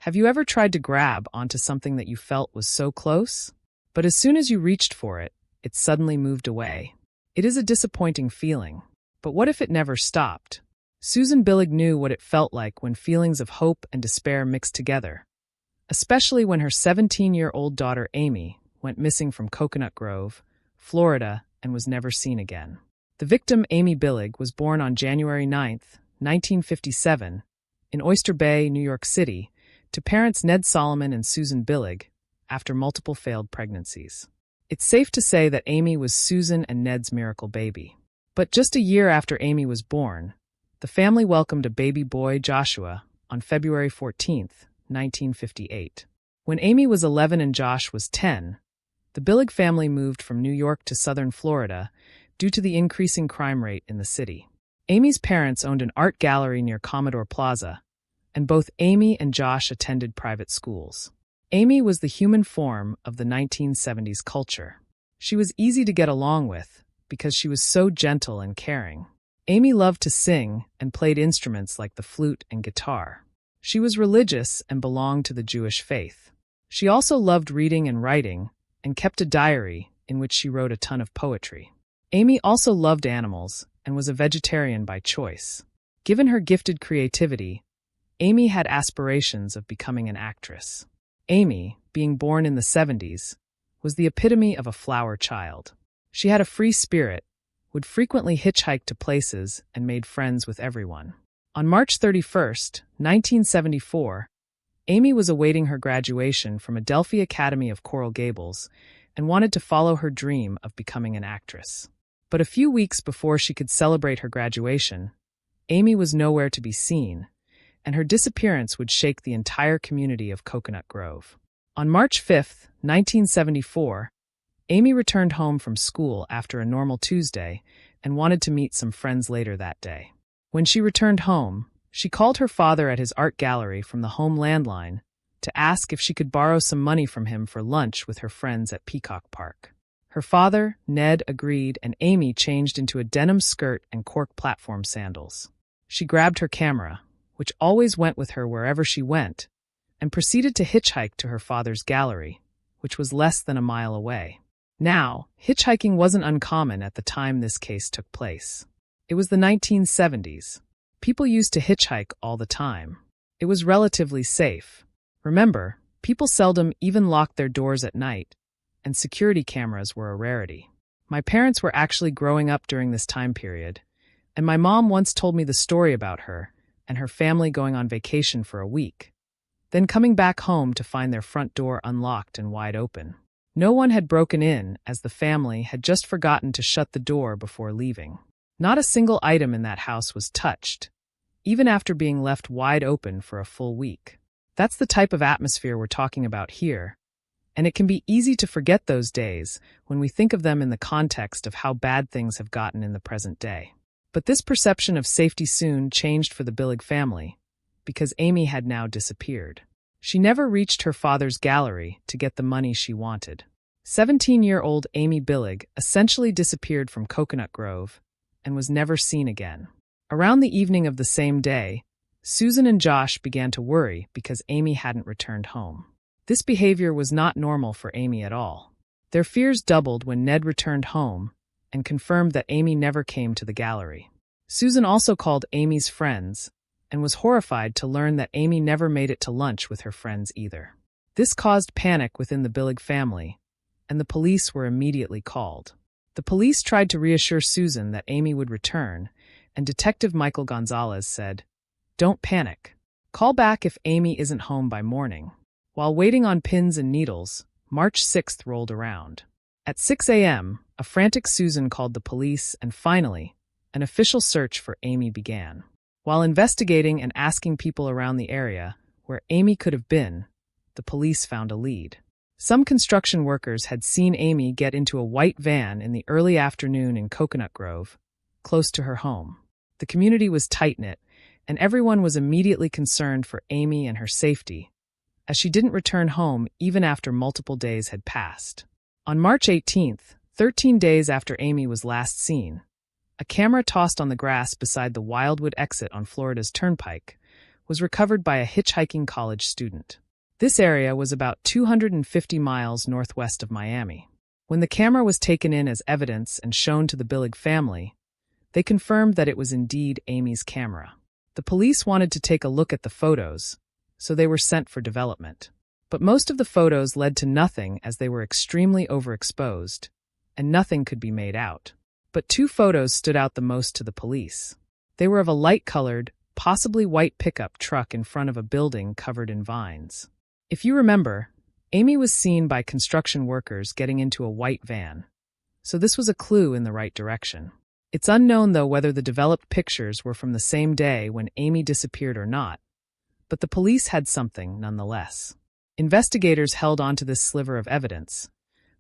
Have you ever tried to grab onto something that you felt was so close? But as soon as you reached for it, it suddenly moved away. It is a disappointing feeling. But what if it never stopped? Susan Billig knew what it felt like when feelings of hope and despair mixed together, especially when her 17-year-old daughter Amy went missing from Coconut Grove, Florida, and was never seen again. The victim, Amy Billig, was born on January 9, 1957, in Oyster Bay, New York City, to parents Ned Solomon and Susan Billig, after multiple failed pregnancies. It's safe to say that Amy was Susan and Ned's miracle baby. But just a year after Amy was born, the family welcomed a baby boy, Joshua, on February 14, 1958. When Amy was 11 and Josh was 10, the Billig family moved from New York to southern Florida due to the increasing crime rate in the city. Amy's parents owned an art gallery near Commodore Plaza, and both Amy and Josh attended private schools. Amy was the human form of the 1970s culture. She was easy to get along with because she was so gentle and caring. Amy loved to sing and played instruments like the flute and guitar. She was religious and belonged to the Jewish faith. She also loved reading and writing and kept a diary in which she wrote a ton of poetry. Amy also loved animals and was a vegetarian by choice. Given her gifted creativity, Amy had aspirations of becoming an actress. Amy, being born in the 70s, was the epitome of a flower child. She had a free spirit, would frequently hitchhike to places, and made friends with everyone. On March 31, 1974, Amy was awaiting her graduation from Adelphi Academy of Coral Gables and wanted to follow her dream of becoming an actress. But a few weeks before she could celebrate her graduation, Amy was nowhere to be seen, and her disappearance would shake the entire community of Coconut Grove. On March 5, 1974, Amy returned home from school after a normal Tuesday and wanted to meet some friends later that day. When she returned home, she called her father at his art gallery from the home landline to ask if she could borrow some money from him for lunch with her friends at Peacock Park. Her father, Ned, agreed, and Amy changed into a denim skirt and cork platform sandals. She grabbed her camera, which always went with her wherever she went, and proceeded to hitchhike to her father's gallery, which was less than a mile away. Now, hitchhiking wasn't uncommon at the time this case took place. It was the 1970s. People used to hitchhike all the time. It was relatively safe. Remember, people seldom even locked their doors at night, and security cameras were a rarity. My parents were actually growing up during this time period, and my mom once told me the story about her and her family going on vacation for a week, then coming back home to find their front door unlocked and wide open. No one had broken in, as the family had just forgotten to shut the door before leaving. Not a single item in that house was touched, even after being left wide open for a full week. That's the type of atmosphere we're talking about here, and it can be easy to forget those days when we think of them in the context of how bad things have gotten in the present day. But this perception of safety soon changed for the Billig family, because Amy had now disappeared. She never reached her father's gallery to get the money she wanted. 17-year-old Amy Billig essentially disappeared from Coconut Grove and was never seen again. Around the evening of the same day, Susan and Josh began to worry because Amy hadn't returned home. This behavior was not normal for Amy at all. Their fears doubled when Ned returned home and confirmed that Amy never came to the gallery. Susan also called Amy's friends and was horrified to learn that Amy never made it to lunch with her friends either. This caused panic within the Billig family, and the police were immediately called. The police tried to reassure Susan that Amy would return, and Detective Michael Gonzalez said, "Don't panic. Call back if Amy isn't home by morning." While waiting on pins and needles, March 6th rolled around. At 6 a.m., a frantic Susan called the police, and finally, an official search for Amy began. While investigating and asking people around the area where Amy could have been, the police found a lead. Some construction workers had seen Amy get into a white van in the early afternoon in Coconut Grove, close to her home. The community was tight-knit, and everyone was immediately concerned for Amy and her safety, as she didn't return home even after multiple days had passed. On March 18th, 13 days after Amy was last seen, a camera tossed on the grass beside the Wildwood exit on Florida's Turnpike was recovered by a hitchhiking college student. This area was about 250 miles northwest of Miami. When the camera was taken in as evidence and shown to the Billig family, they confirmed that it was indeed Amy's camera. The police wanted to take a look at the photos, so they were sent for development. But most of the photos led to nothing as they were extremely overexposed, and nothing could be made out. But two photos stood out the most to the police. They were of a light-colored, possibly white pickup truck in front of a building covered in vines. If you remember, Amy was seen by construction workers getting into a white van, so this was a clue in the right direction. It's unknown, though, whether the developed pictures were from the same day when Amy disappeared or not, but the police had something nonetheless. Investigators held onto this sliver of evidence,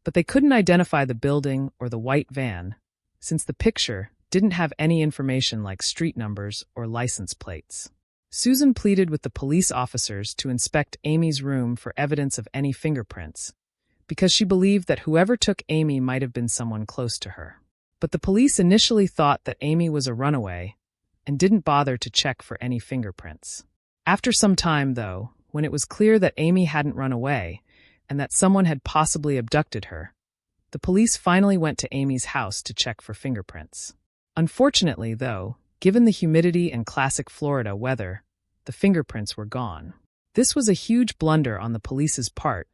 but they couldn't identify the building or the white van, since the picture didn't have any information like street numbers or license plates. Susan pleaded with the police officers to inspect Amy's room for evidence of any fingerprints, because she believed that whoever took Amy might have been someone close to her. But the police initially thought that Amy was a runaway and didn't bother to check for any fingerprints. After some time, though, when it was clear that Amy hadn't run away and that someone had possibly abducted her, the police finally went to Amy's house to check for fingerprints. Unfortunately, though, given the humidity and classic Florida weather, the fingerprints were gone. This was a huge blunder on the police's part,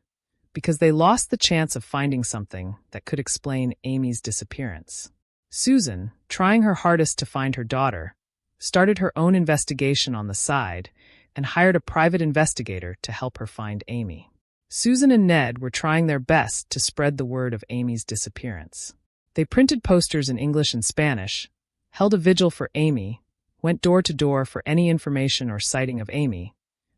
because they lost the chance of finding something that could explain Amy's disappearance. Susan, trying her hardest to find her daughter, started her own investigation on the side and hired a private investigator to help her find Amy. Susan and Ned were trying their best to spread the word of Amy's disappearance. They printed posters in English and Spanish, held a vigil for Amy, went door to door for any information or sighting of Amy,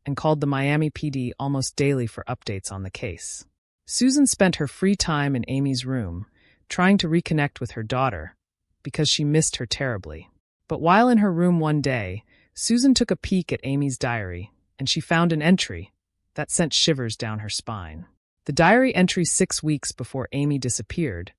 and called the Miami PD almost daily for updates on the case. Susan spent her free time in Amy's room, trying to reconnect with her daughter, because she missed her terribly. But while in her room one day, Susan took a peek at Amy's diary, and she found an entry that sent shivers down her spine. The diary entry 6 weeks before Amy disappeared.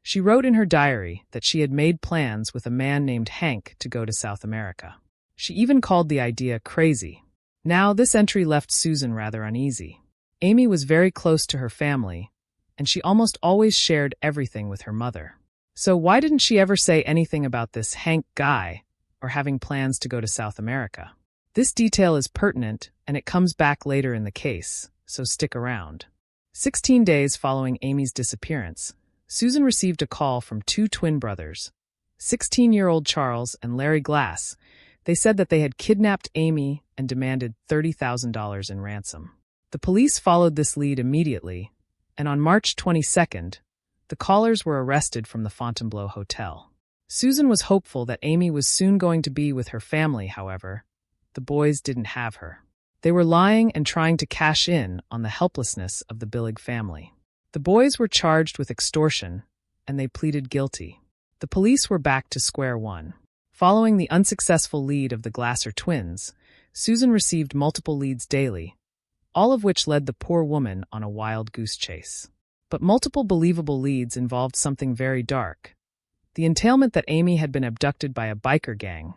She wrote in her diary that she had made plans with a man named Hank to go to South America. She even called the idea crazy. Now, this entry left Susan rather uneasy. Amy was very close to her family, and she almost always shared everything with her mother. So why didn't she ever say anything about this Hank guy or having plans to go to South America? This detail is pertinent, and it comes back later in the case, so stick around. 16 days following Amy's disappearance, Susan received a call from two twin brothers, 16-year-old Charles and Larry Glass. They said that they had kidnapped Amy and demanded $30,000 in ransom. The police followed this lead immediately, and on March 22nd, the callers were arrested from the Fontainebleau Hotel. Susan was hopeful that Amy was soon going to be with her family. However, the boys didn't have her. They were lying and trying to cash in on the helplessness of the Billig family. The boys were charged with extortion, and they pleaded guilty. The police were back to square one. Following the unsuccessful lead of the Glasser twins, Susan received multiple leads daily, all of which led the poor woman on a wild goose chase. But multiple believable leads involved something very dark: the entailment that Amy had been abducted by a biker gang,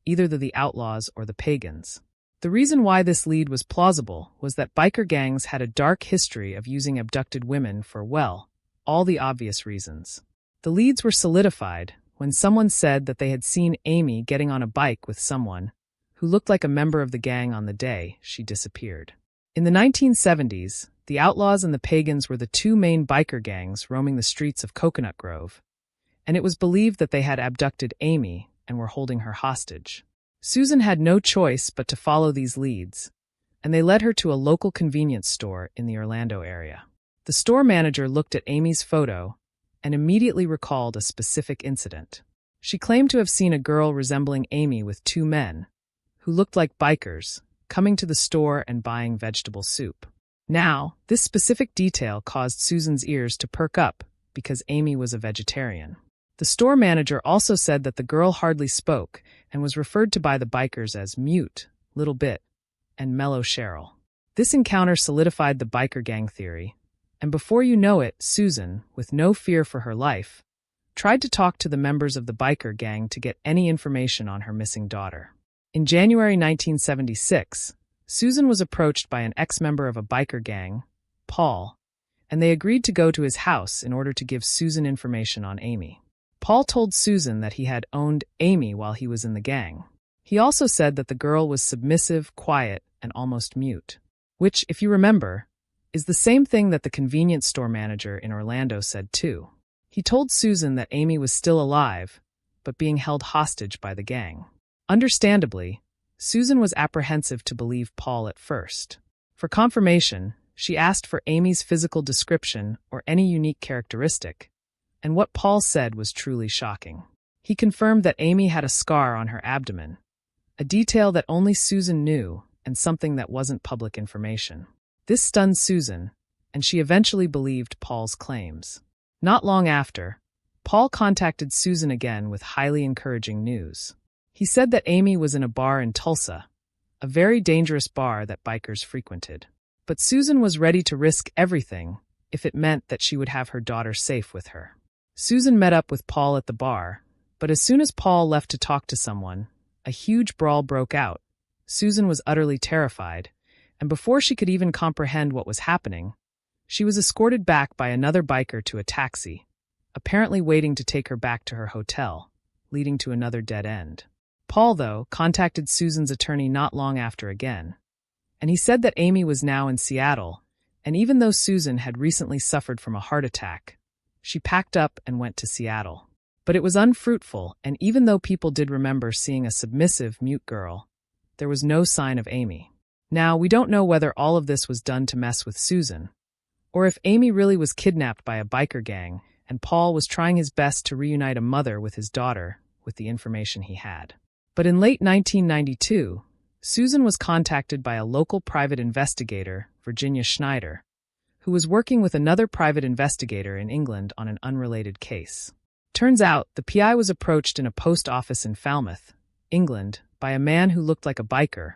either the Outlaws or the Pagans. The reason why this lead was plausible was that biker gangs had a dark history of using abducted women for, well, all the obvious reasons. The leads were solidified when someone said that they had seen Amy getting on a bike with someone who looked like a member of the gang on the day she disappeared. In the 1970s, the Outlaws and the Pagans were the two main biker gangs roaming the streets of Coconut Grove, and it was believed that they had abducted Amy and were holding her hostage. Susan had no choice but to follow these leads, and they led her to a local convenience store in the Orlando area. The store manager looked at Amy's photo and immediately recalled a specific incident. She claimed to have seen a girl resembling Amy with two men, who looked like bikers, coming to the store and buying vegetable soup. Now, this specific detail caused Susan's ears to perk up because Amy was a vegetarian. The store manager also said that the girl hardly spoke and was referred to by the bikers as Mute, Little Bit, and Mellow Cheryl. This encounter solidified the biker gang theory, and before you know it, Susan, with no fear for her life, tried to talk to the members of the biker gang to get any information on her missing daughter. In January 1976, Susan was approached by an ex-member of a biker gang, Paul, and they agreed to go to his house in order to give Susan information on Amy. Paul told Susan that he had owned Amy while he was in the gang. He also said that the girl was submissive, quiet, and almost mute, which, if you remember, is the same thing that the convenience store manager in Orlando said too. He told Susan that Amy was still alive, but being held hostage by the gang. Understandably, Susan was apprehensive to believe Paul at first. For confirmation, she asked for Amy's physical description or any unique characteristic, and what Paul said was truly shocking. He confirmed that Amy had a scar on her abdomen, a detail that only Susan knew and something that wasn't public information. This stunned Susan, and she eventually believed Paul's claims. Not long after, Paul contacted Susan again with highly encouraging news. He said that Amy was in a bar in Tulsa, a very dangerous bar that bikers frequented. But Susan was ready to risk everything if it meant that she would have her daughter safe with her. Susan met up with Paul at the bar, but as soon as Paul left to talk to someone, a huge brawl broke out. Susan was utterly terrified, and before she could even comprehend what was happening, she was escorted back by another biker to a taxi, apparently waiting to take her back to her hotel, leading to another dead end. Paul, though, contacted Susan's attorney not long after again, and he said that Amy was now in Seattle, and even though Susan had recently suffered from a heart attack, she packed up and went to Seattle. But it was unfruitful, and even though people did remember seeing a submissive, mute girl, there was no sign of Amy. Now, we don't know whether all of this was done to mess with Susan, or if Amy really was kidnapped by a biker gang and Paul was trying his best to reunite a mother with his daughter with the information he had. But in late 1992, Susan was contacted by a local private investigator, Virginia Schneider, who was working with another private investigator in England on an unrelated case. Turns out, the PI was approached in a post office in Falmouth, England, by a man who looked like a biker,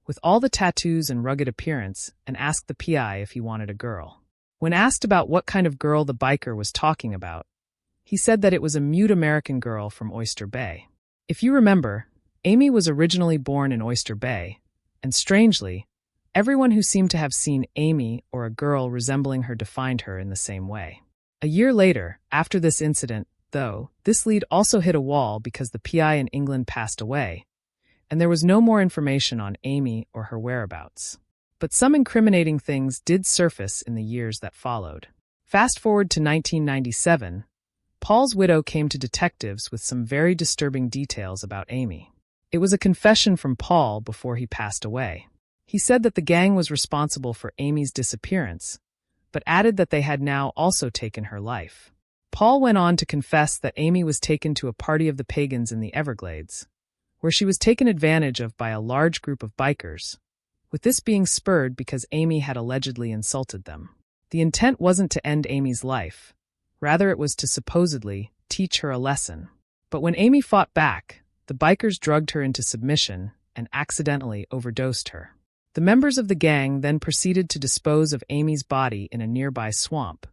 with all the tattoos and rugged appearance, and asked the PI if he wanted a girl. When asked about what kind of girl the biker was talking about, he said that it was a mute American girl from Oyster Bay. If you remember, Amy was originally born in Oyster Bay, and strangely, everyone who seemed to have seen Amy or a girl resembling her defined her in the same way. A year later, after this incident, though, this lead also hit a wall because the PI in England passed away, and there was no more information on Amy or her whereabouts. But some incriminating things did surface in the years that followed. Fast forward to 1997, Paul's widow came to detectives with some very disturbing details about Amy. It was a confession from Paul before he passed away. He said that the gang was responsible for Amy's disappearance, but added that they had now also taken her life. Paul went on to confess that Amy was taken to a party of the pagans in the Everglades, where she was taken advantage of by a large group of bikers, with this being spurred because Amy had allegedly insulted them. The intent wasn't to end Amy's life, rather it was to supposedly teach her a lesson. But when Amy fought back, the bikers drugged her into submission and accidentally overdosed her. The members of the gang then proceeded to dispose of Amy's body in a nearby swamp,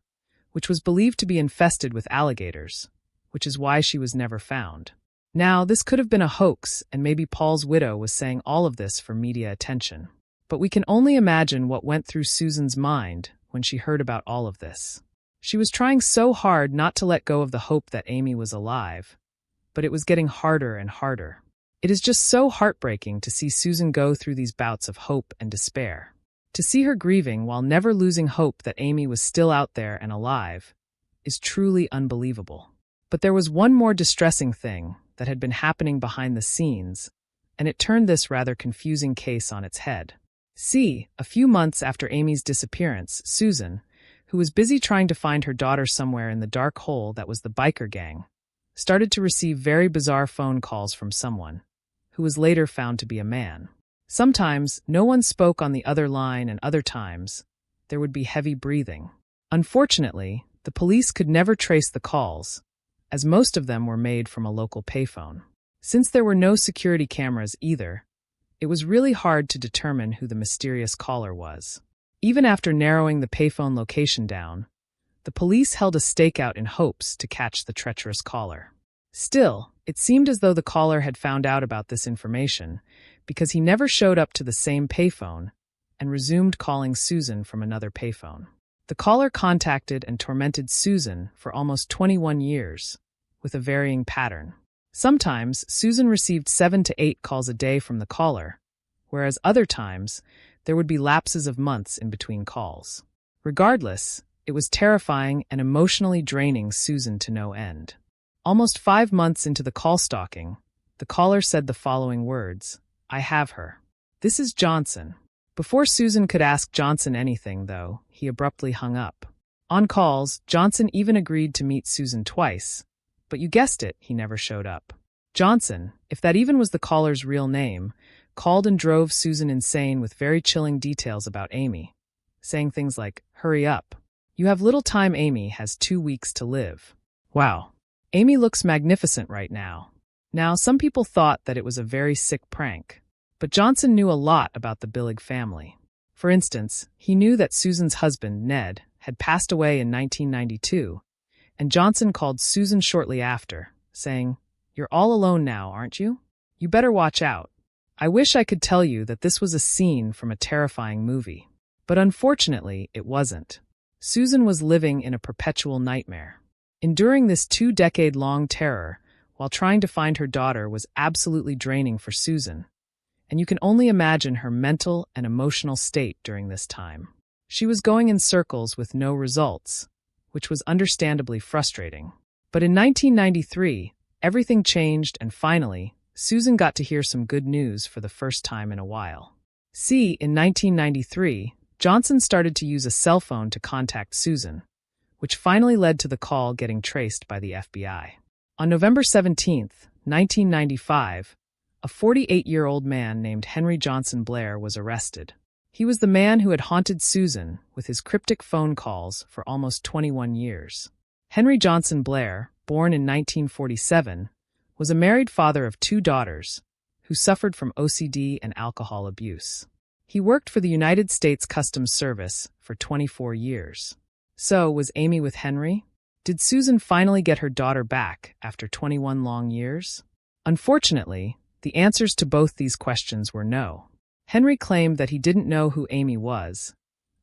which was believed to be infested with alligators, which is why she was never found. Now, this could have been a hoax, and maybe Paul's widow was saying all of this for media attention. But we can only imagine what went through Susan's mind when she heard about all of this. She was trying so hard not to let go of the hope that Amy was alive, but it was getting harder and harder. It is just so heartbreaking to see Susan go through these bouts of hope and despair. To see her grieving while never losing hope that Amy was still out there and alive is truly unbelievable. But there was one more distressing thing that had been happening behind the scenes, and it turned this rather confusing case on its head. See, a few months after Amy's disappearance, Susan, who was busy trying to find her daughter somewhere in the dark hole that was the biker gang, started to receive very bizarre phone calls from someone, who was later found to be a man. Sometimes, no one spoke on the other line, and other times, there would be heavy breathing. Unfortunately, the police could never trace the calls, as most of them were made from a local payphone. Since there were no security cameras either, it was really hard to determine who the mysterious caller was. Even after narrowing the payphone location down, the police held a stakeout in hopes to catch the treacherous caller. Still, it seemed as though the caller had found out about this information because he never showed up to the same payphone and resumed calling Susan from another payphone. The caller contacted and tormented Susan for almost 21 years, with a varying pattern. Sometimes, Susan received 7 to 8 calls a day from the caller, whereas other times, there would be lapses of months in between calls. Regardless, it was terrifying and emotionally draining Susan to no end. Almost 5 months into the call stalking, the caller said the following words, "I have her. This is Johnson." Before Susan could ask Johnson anything, though, he abruptly hung up. On calls, Johnson even agreed to meet Susan twice, but you guessed it, he never showed up. Johnson, if that even was the caller's real name, called and drove Susan insane with very chilling details about Amy, saying things like, "Hurry up. You have little time. Amy has 2 weeks to live. Wow. Amy looks magnificent right now." Now, some people thought that it was a very sick prank, but Johnson knew a lot about the Billig family. For instance, he knew that Susan's husband, Ned, had passed away in 1992, and Johnson called Susan shortly after, saying, "You're all alone now, aren't you? You better watch out. I wish I could tell you that this was a scene from a terrifying movie, but unfortunately it wasn't." Susan was living in a perpetual nightmare. Enduring this 2-decade-long terror while trying to find her daughter was absolutely draining for Susan, and you can only imagine her mental and emotional state during this time. She was going in circles with no results, which was understandably frustrating. But in 1993, everything changed, and finally, Susan got to hear some good news for the first time in a while. See, in 1993, Johnson started to use a cell phone to contact Susan, which finally led to the call getting traced by the FBI. On November 17, 1995, a 48-year-old man named Henry Johnson Blair was arrested. He was the man who had haunted Susan with his cryptic phone calls for almost 21 years. Henry Johnson Blair, born in 1947, was a married father of 2 daughters who suffered from OCD and alcohol abuse. He worked for the United States Customs Service for 24 years. So, was Amy with Henry? Did Susan finally get her daughter back after 21 long years? Unfortunately, the answers to both these questions were no. Henry claimed that he didn't know who Amy was,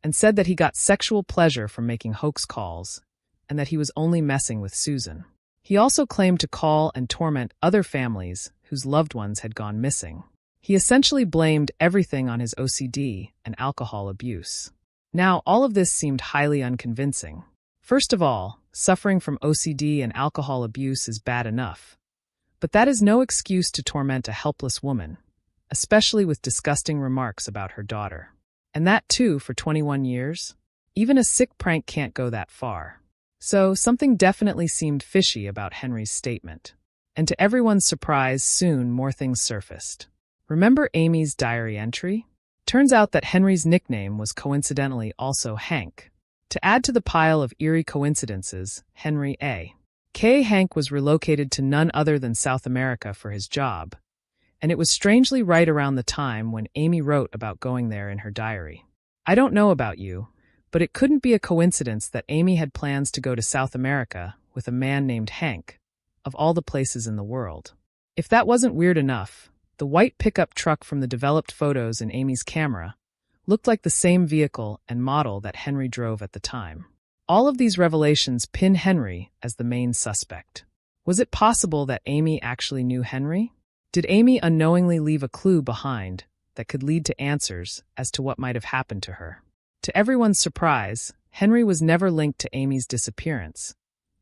and said that he got sexual pleasure from making hoax calls, and that he was only messing with Susan. He also claimed to call and torment other families whose loved ones had gone missing. He essentially blamed everything on his OCD and alcohol abuse. Now, all of this seemed highly unconvincing. First of all, suffering from OCD and alcohol abuse is bad enough. But that is no excuse to torment a helpless woman, especially with disgusting remarks about her daughter. And that, too, for 21 years? Even a sick prank can't go that far. So, something definitely seemed fishy about Henry's statement. And to everyone's surprise, soon more things surfaced. Remember Amy's diary entry? Turns out that Henry's nickname was coincidentally also Hank. To add to the pile of eerie coincidences, Henry A. K. Hank was relocated to none other than South America for his job, and it was strangely right around the time when Amy wrote about going there in her diary. I don't know about you, but it couldn't be a coincidence that Amy had plans to go to South America with a man named Hank, of all the places in the world. If that wasn't weird enough, the white pickup truck from the developed photos in Amy's camera looked like the same vehicle and model that Henry drove at the time. All of these revelations pin Henry as the main suspect. Was it possible that Amy actually knew Henry? Did Amy unknowingly leave a clue behind that could lead to answers as to what might have happened to her? To everyone's surprise, Henry was never linked to Amy's disappearance,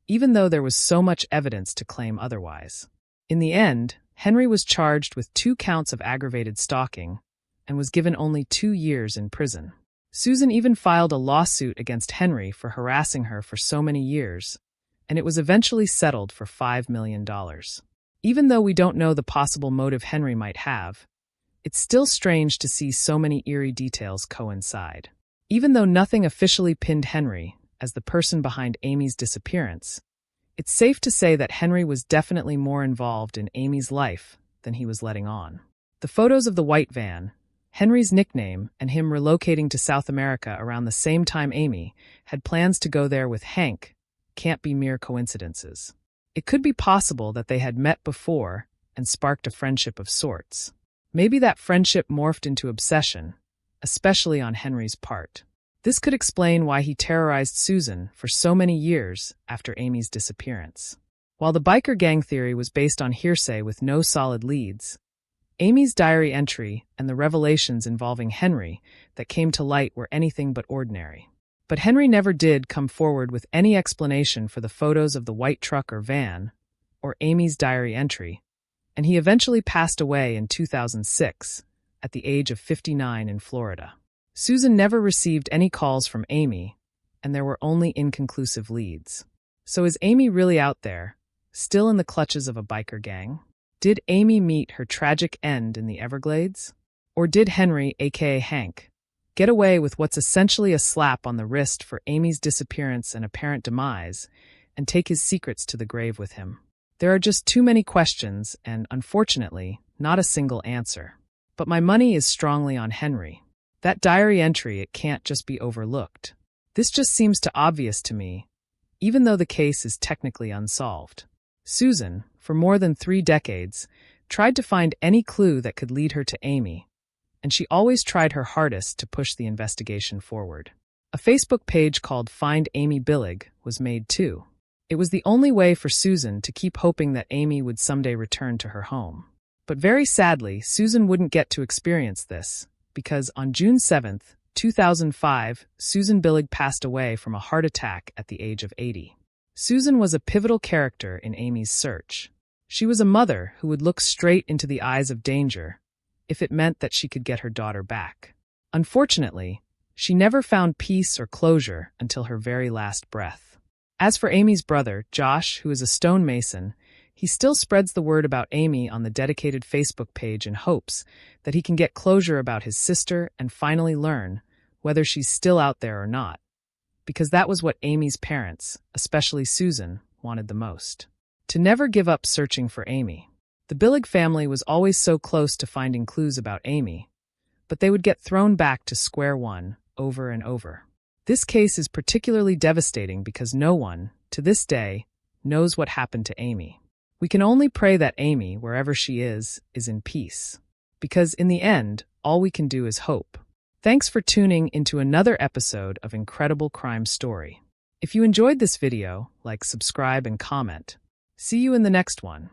even though there was so much evidence to claim otherwise. In the end, Henry was charged with 2 counts of aggravated stalking and was given only 2 years in prison. Susan even filed a lawsuit against Henry for harassing her for so many years, and it was eventually settled for $5 million. Even though we don't know the possible motive Henry might have, it's still strange to see so many eerie details coincide. Even though nothing officially pinned Henry as the person behind Amy's disappearance, it's safe to say that Henry was definitely more involved in Amy's life than he was letting on. The photos of the white van, Henry's nickname, and him relocating to South America around the same time Amy had plans to go there with Hank can't be mere coincidences. It could be possible that they had met before and sparked a friendship of sorts. Maybe that friendship morphed into obsession, especially on Henry's part. This could explain why he terrorized Susan for so many years after Amy's disappearance. While the biker gang theory was based on hearsay with no solid leads, Amy's diary entry and the revelations involving Henry that came to light were anything but ordinary. But Henry never did come forward with any explanation for the photos of the white truck or van, or Amy's diary entry, and he eventually passed away in 2006 at the age of 59 in Florida. Susan never received any calls from Amy, and there were only inconclusive leads. So is Amy really out there, still in the clutches of a biker gang? Did Amy meet her tragic end in the Everglades? Or did Henry, aka Hank, get away with what's essentially a slap on the wrist for Amy's disappearance and apparent demise, and take his secrets to the grave with him? There are just too many questions and, unfortunately, not a single answer. But my money is strongly on Henry. That diary entry, it can't just be overlooked. This just seems too obvious to me, even though the case is technically unsolved. Susan, for more than 3 decades, tried to find any clue that could lead her to Amy, and she always tried her hardest to push the investigation forward. A Facebook page called Find Amy Billig was made too. It was the only way for Susan to keep hoping that Amy would someday return to her home. But very sadly, Susan wouldn't get to experience this, because on June 7, 2005, Susan Billig passed away from a heart attack at the age of 80. Susan was a pivotal character in Amy's search. She was a mother who would look straight into the eyes of danger if it meant that she could get her daughter back. Unfortunately, she never found peace or closure until her very last breath. As for Amy's brother, Josh, who is a stonemason, he still spreads the word about Amy on the dedicated Facebook page in hopes that he can get closure about his sister and finally learn whether she's still out there or not, because that was what Amy's parents, especially Susan, wanted the most. To never give up searching for Amy. The Billig family was always so close to finding clues about Amy, but they would get thrown back to square one over and over. This case is particularly devastating because no one, to this day, knows what happened to Amy. We can only pray that Amy, wherever she is in peace. Because in the end, all we can do is hope. Thanks for tuning into another episode of Incredible Crime Story. If you enjoyed this video, like, subscribe, and comment. See you in the next one.